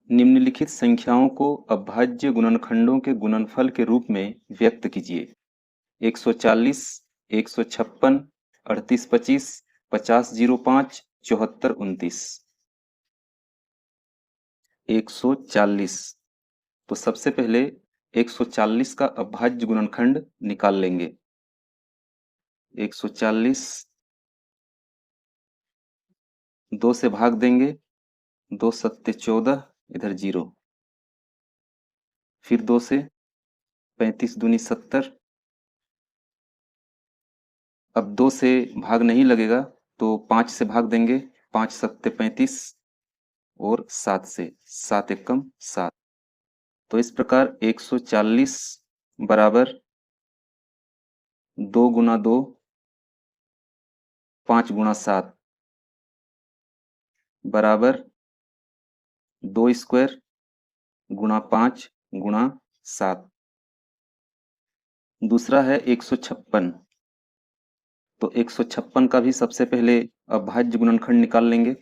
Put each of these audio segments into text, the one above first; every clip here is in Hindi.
निम्नलिखित संख्याओं को अभाज्य गुणनखंडों के गुणनफल के रूप में व्यक्त कीजिए। 140, 156, 3825, 5005, 7429। 140। तो सबसे पहले 140 का अभाज्य गुणनखंड निकाल लेंगे। 140 2 से भाग देंगे, 2 सत्ते 14, इधर 0। फिर 2 से, 35 दूनी 70। अब 2 से भाग नहीं लगेगा तो 5 से भाग देंगे, 5 सत्ते 35 और 7 से, 7 एकम 7। तो इस प्रकार 140 बराबर 2 गुना 2, 5 गुना 7 बराबर 2 स्क्वायर गुणा 5 गुणा 7। दूसरा है 156। तो 156 का भी सबसे पहले अभाज्य गुणनखंड निकाल लेंगे।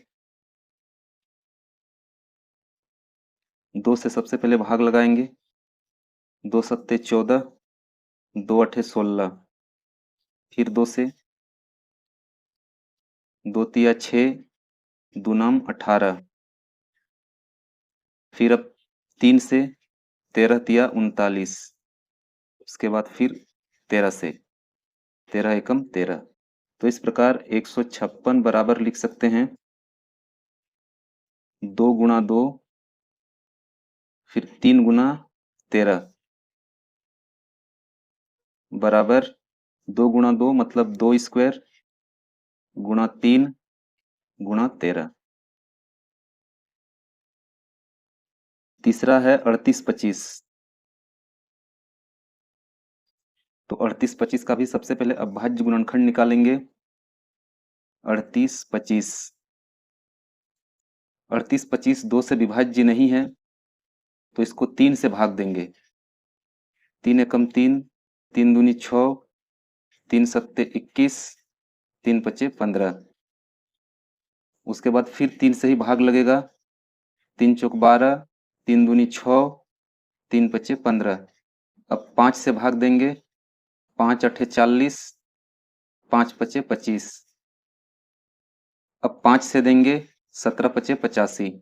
2 से सबसे पहले भाग लगाएंगे, 2 सत्ते 14, 2 अठे 16। फिर 2 से, 2 तिया 6, दूनाम 18। फिर अब 3 से, 13 तिया 39। उसके बाद फिर 13 से, 13 एकम 13। तो इस प्रकार 156 बराबर लिख सकते हैं 2 गुणा 2, फिर 3 गुना 13 बराबर 2 गुणा 2 मतलब 2 स्क्वायर गुणा 3 गुणा 13। तीसरा है 3825। तो 3825 का भी सबसे पहले अभाज्य गुणनखंड निकालेंगे। 3825, 3825 2 से विभाज्य नहीं है तो इसको 3 से भाग देंगे। 3 एकम 3, 3 दूनी 6, 3 सत्ते 21, 3 पचे 15। उसके बाद फिर 3 से ही भाग लगेगा, 3 चौक 12, 3 दूनी 6, 3 पचे 15। अब 5 से भाग देंगे, 5 अठे 40, 5 पचे 25। अब 5 से देंगे, 17 पचे 85।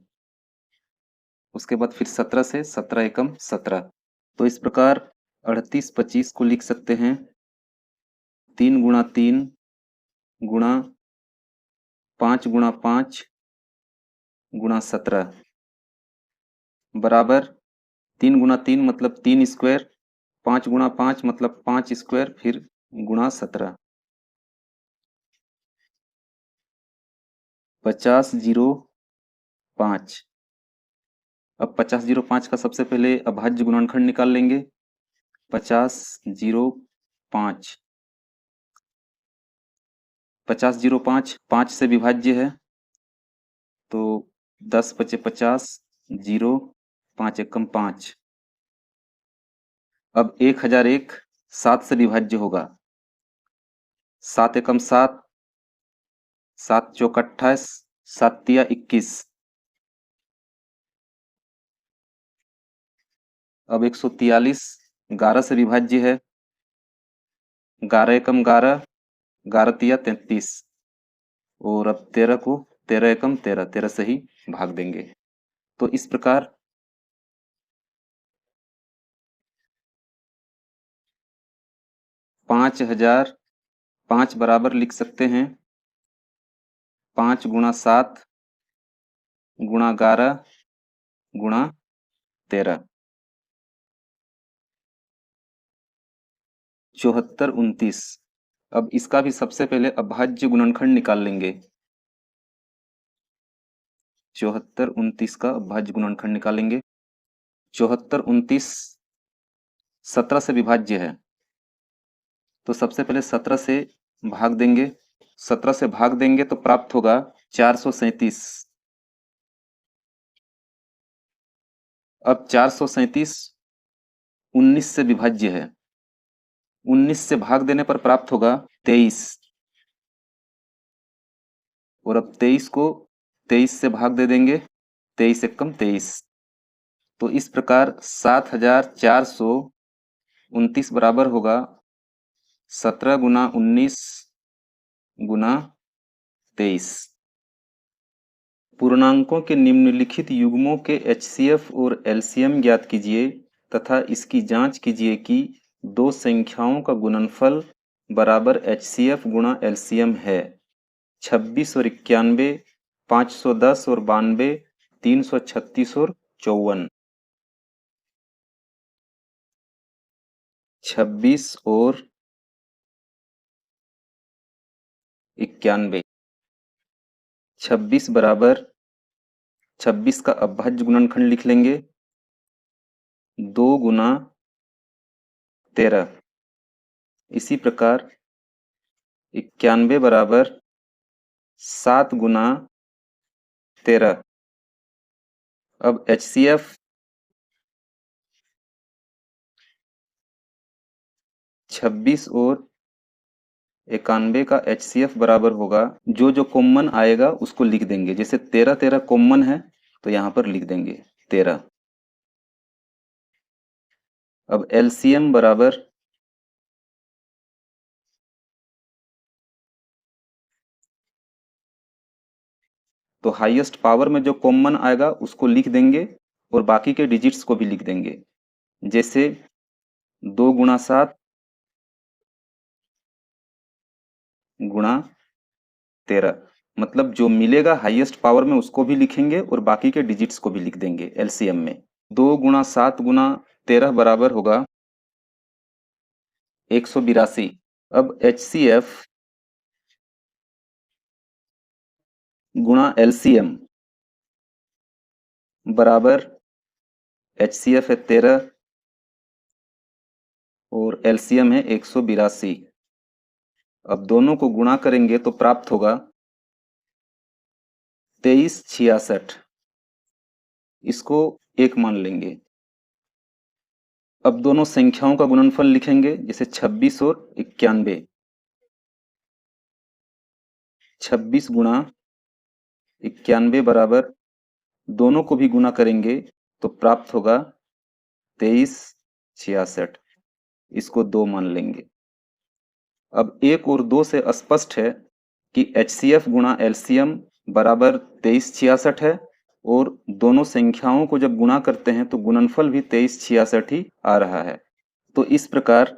उसके बाद फिर 17 से, 17 एकम 17। तो इस प्रकार 3825 को लिख सकते हैं 3 गुणा 3 गुणा 5 गुणा 5 गुणा 17 बराबर 3 गुणा 3 मतलब 3 स्क्वायर, 5 गुणा 5 मतलब 5 स्क्वायर, फिर गुणा 17। 5005। अब 5005 का सबसे पहले अभाज्य गुणनखंड निकाल लेंगे। 5005, 5005 5 से विभाज्य है तो 10 पचे 50, 0, 5 एकम 5। अब 1001 7 से विभाज्य होगा। 7 एकम 7, 7 चौक 28, 7 तिया 21। अब 143 11 से विभाज्य है। 11 एकम 11, 11 तिया 33। और अब 13 को 13 एकम 13, 13 से ही भाग देंगे। तो इस प्रकार 5000 5 बराबर लिख सकते हैं 5 गुणा 7 गुणा 11 गुणा 13। 7429। अब इसका भी सबसे पहले अभाज्य गुणनखंड निकाल लेंगे। 7429 का अभाज्य गुणनखंड निकालेंगे। 7429 17 से विभाज्य है तो सबसे पहले 17 से भाग देंगे। 17 से भाग देंगे तो प्राप्त होगा 437। अब 437 19 से विभाज्य है। 19 से भाग देने पर प्राप्त होगा 23। और अब 23 को 23 से भाग दे देंगे, 23 एकम 23। तो इस प्रकार 7429 बराबर होगा 17 गुना 19 गुना 23। पूर्णांकों के निम्नलिखित युग्मों के HCF और LCM ज्ञात कीजिए तथा इसकी जांच कीजिए कि दो संख्याओं का गुणनफल बराबर HCF गुणा LCM है। 26 और 91, 510 और 92, 336 और 54। 26 और 91। 26 बराबर 26 का अभाज्य गुणनखंड लिख लेंगे 2 गुना 13। इसी प्रकार 91 बराबर 7 गुना 13। अब HCF 26 और 91 का HCF बराबर होगा, जो जो कॉमन आएगा उसको लिख देंगे। जैसे 13 13 कॉमन है तो यहाँ पर लिख देंगे 13। अब LCM बराबर तो हाईएस्ट पावर में जो कॉमन आएगा उसको लिख देंगे और बाकी के डिजिट्स को भी लिख देंगे। जैसे 2 गुणा 7 गुणा 13, मतलब जो मिलेगा हाईएस्ट पावर में उसको भी लिखेंगे और बाकी के डिजिट्स को भी लिख देंगे एलसीएम में। 2 गुणा 7 गुणा 13 बराबर होगा 182। अब HCF गुणा LCM बराबर HCF है 13 और LCM है 182। अब दोनों को गुणा करेंगे तो प्राप्त होगा 2366। इसको 1 मान लेंगे। अब दोनों संख्याओं का गुणनफल लिखेंगे, जैसे 26 और 91। 26 गुणा 91 बराबर दोनों को भी गुणा करेंगे तो प्राप्त होगा 2366। इसको 2 मान लेंगे। अब 1 और 2 से स्पष्ट है कि HCF गुणा LCM बराबर 2366 है और दोनों संख्याओं को जब गुणा करते हैं तो गुणनफल भी 2366 ही आ रहा है। तो इस प्रकार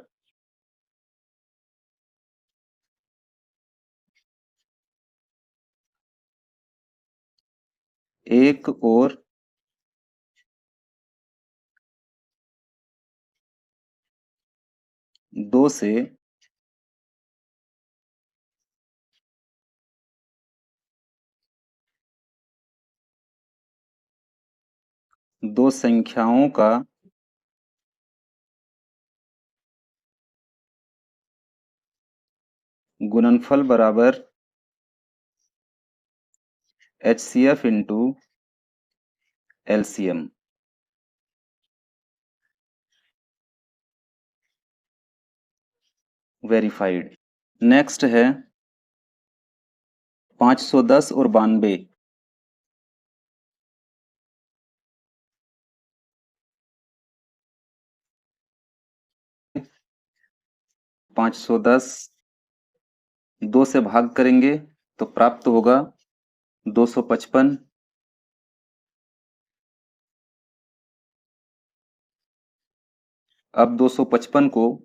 एक और दो से दो संख्याओं का गुणनफल बराबर HCF into LCM। Verified. Next है 510 और 92। 510 2 से भाग करेंगे तो प्राप्त होगा 255। अब 255 को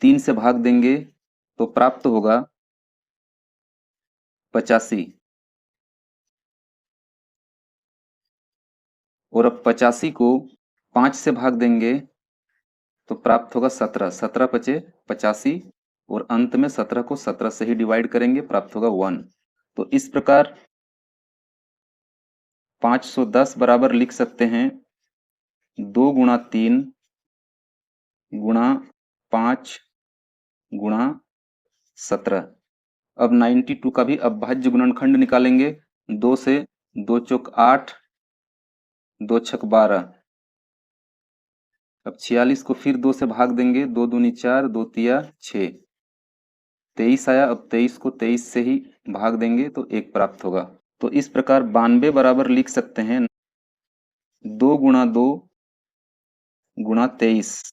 3 से भाग देंगे तो प्राप्त होगा 85। और अब 85 को 5 से भाग देंगे तो प्राप्त होगा 17। 17 पचे 85 और अंत में 17 को 17 से ही डिवाइड करेंगे, प्राप्त होगा 1। तो इस प्रकार 510 बराबर लिख सकते हैं 2 गुणा 3 गुणा 5 गुणा 17। अब 92 का भी अभाज्य गुणनखंड निकालेंगे। 2 से 2 चौक 8, 2 छक 12। अब 46 को फिर 2 से भाग देंगे, 2 दूनी 4, 2 तिया 6। 23 आया। अब 23 को 23 से ही भाग देंगे तो 1 प्राप्त होगा। तो इस प्रकार 92 बराबर लिख सकते हैं 2 गुणा 2 गुणा 23।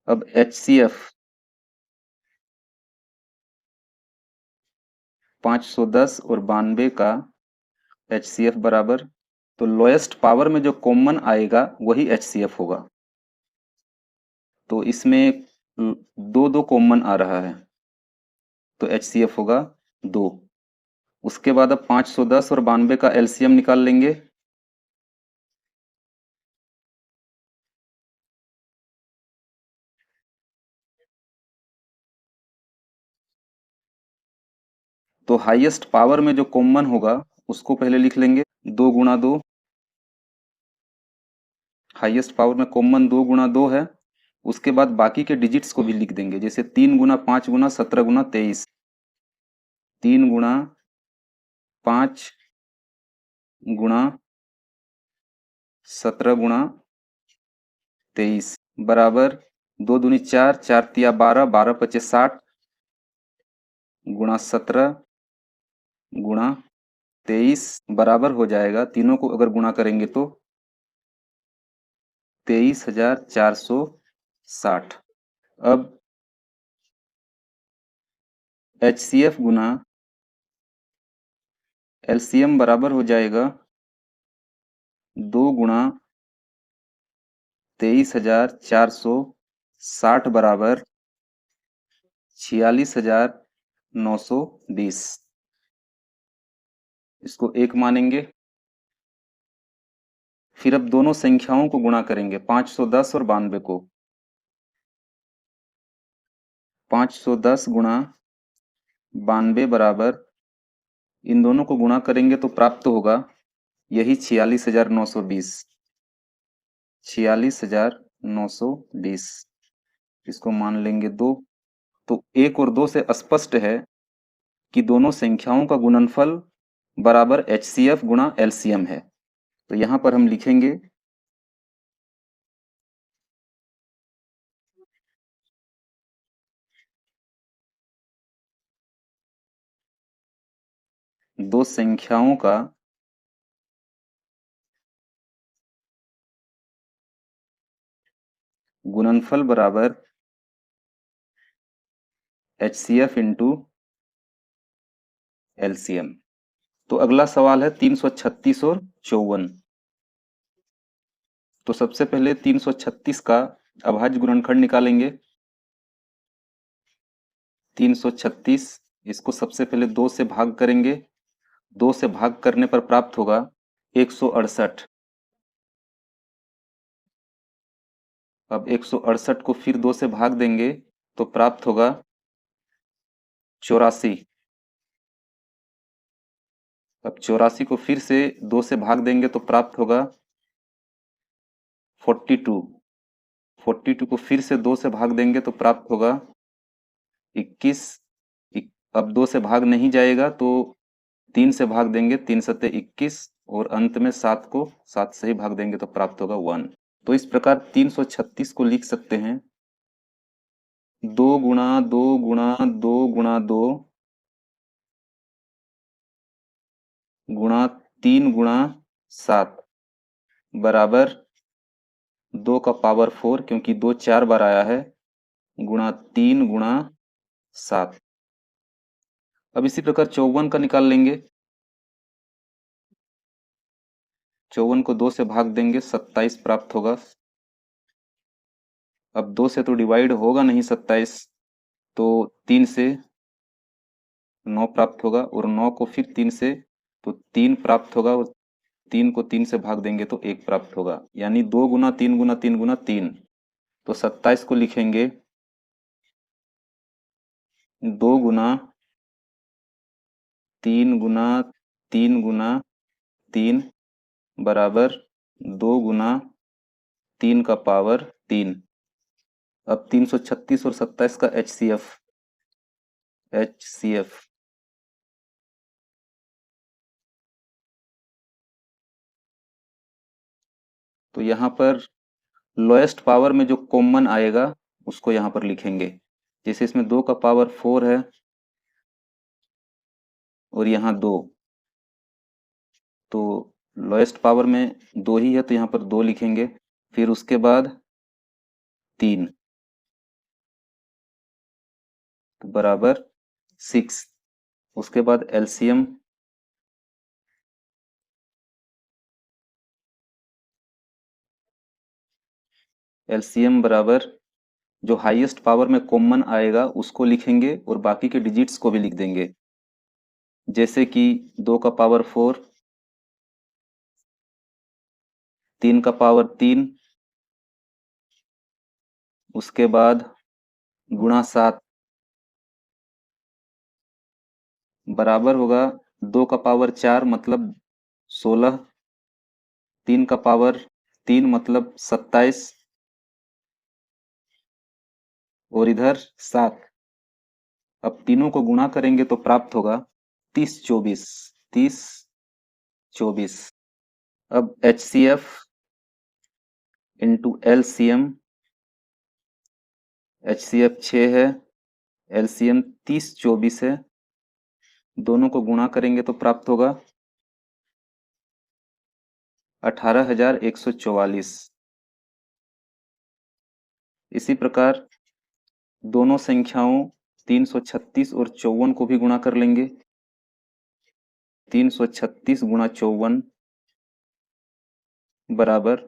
अब HCF 510 और 92 का HCF बराबर, तो लोएस्ट पावर में जो कॉमन आएगा वही HCF होगा। तो इसमें दो दो कॉमन आ रहा है, तो HCF होगा 2। उसके बाद अब 510 और 92 का LCM निकाल लेंगे। तो हाईएस्ट पावर में जो कॉमन होगा उसको पहले लिख लेंगे, 2 गुणा 2। हाईएस्ट पावर में कॉमन 2 गुणा 2 है। उसके बाद बाकी के डिजिट्स को भी लिख देंगे, जैसे 3 गुना 5 गुना 17 गुना 23, 3 गुणा 5 गुणा 17 गुणा 23 बराबर 2 दूनी 4, 4 तिया 12, 12 पचे 60 गुणा 17 गुणा 23 बराबर हो जाएगा, तीनों को अगर गुणा करेंगे तो 23,460। अब HCF गुना LCM बराबर हो जाएगा 2 गुणा 23,460 बराबर 46,920। इसको 1 मानेंगे। फिर अब दोनों संख्याओं को गुणा करेंगे, 510 और 92 को। 510 गुणा 92 बराबर, इन दोनों को गुणा करेंगे तो प्राप्त होगा यही 46,920। 46,920 इसको मान लेंगे 2। तो 1 और 2 से स्पष्ट है कि दोनों संख्याओं का गुणनफल बराबर HCF गुणा LCM है। तो यहां पर हम लिखेंगे दो संख्याओं का गुणनफल बराबर HCF इंटू LCM। तो अगला सवाल है 336 और 54। तो सबसे पहले 336 का अभाज्य गुणनखंड निकालेंगे। 336 इसको सबसे पहले 2 से भाग करेंगे, 2 से भाग करने पर प्राप्त होगा 168। अब 168 को फिर 2 से भाग देंगे तो प्राप्त होगा 84। अब 84 को फिर से 2 से भाग देंगे तो प्राप्त होगा 42। 42 को फिर से 2 से भाग देंगे तो प्राप्त होगा 21। अब 2 से भाग नहीं जाएगा तो 3 से भाग देंगे, 3 सत्ते 21, और अंत में 7 को 7 से ही भाग देंगे तो प्राप्त होगा 1। तो इस प्रकार 336 को लिख सकते हैं 2 गुणा 2 गुणा 2 गुणा 2 गुणा 3 गुणा 7 बराबर 2 का पावर 4, क्योंकि 2 4 बार आया है, गुणा 3 गुणा 7। अब इसी प्रकार 54 का निकाल लेंगे। 54 को 2 से भाग देंगे, 27 प्राप्त होगा। अब 2 से तो डिवाइड होगा नहीं 27, तो 3 से 9 प्राप्त होगा, और 9 को फिर 3 से तो 3 प्राप्त होगा, और 3 को 3 से भाग देंगे तो 1 प्राप्त होगा, यानी 2 गुना 3 गुना 3 गुना 3। तो 27 को लिखेंगे 2 गुना 3 गुना 3 गुना 3 बराबर 2 गुना 3 का पावर 3। अब 336 और 27 का HCF तो यहाँ पर लोएस्ट पावर में जो कॉमन आएगा उसको यहाँ पर लिखेंगे। जैसे इसमें 2 का पावर 4 है और यहाँ 2, तो लोएस्ट पावर में 2 ही है तो यहाँ पर 2 लिखेंगे, फिर उसके बाद 3 तो बराबर 6। उसके बाद एलसीएम बराबर जो हाईएस्ट पावर में कॉमन आएगा उसको लिखेंगे और बाकी के डिजिट्स को भी लिख देंगे, जैसे कि 2 का पावर 4, 3 का पावर 3, उसके बाद गुणा 7 बराबर होगा 2 का पावर 4 मतलब 16, 3 का पावर 3 मतलब 27 और इधर 7। अब तीनों को गुणा करेंगे तो प्राप्त होगा 30 24, 30 24। अब HCF इंटू LCM, HCF 6 है, LCM 30 24 है, दोनों को गुणा करेंगे तो प्राप्त होगा 18,144। इसी प्रकार दोनों संख्याओं 336 और 54 को भी गुणा कर लेंगे। 336 गुणा 54 बराबर,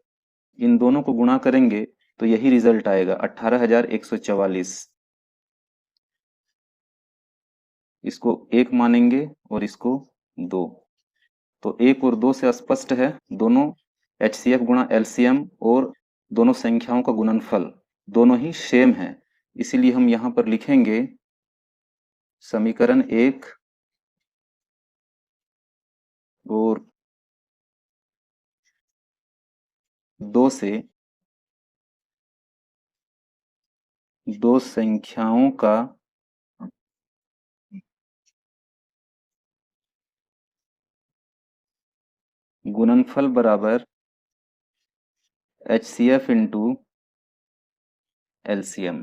इन दोनों को गुणा करेंगे तो यही रिजल्ट आएगा 18,144। इसको 1 मानेंगे और इसको 2। तो 1 और 2 से स्पष्ट है दोनों HCF गुणा LCM और दोनों संख्याओं का गुणनफल दोनों ही सेम है, इसीलिए हम यहाँ पर लिखेंगे समीकरण 1 और 2 से दो संख्याओं का गुणनफल बराबर HCF इंटू LCM।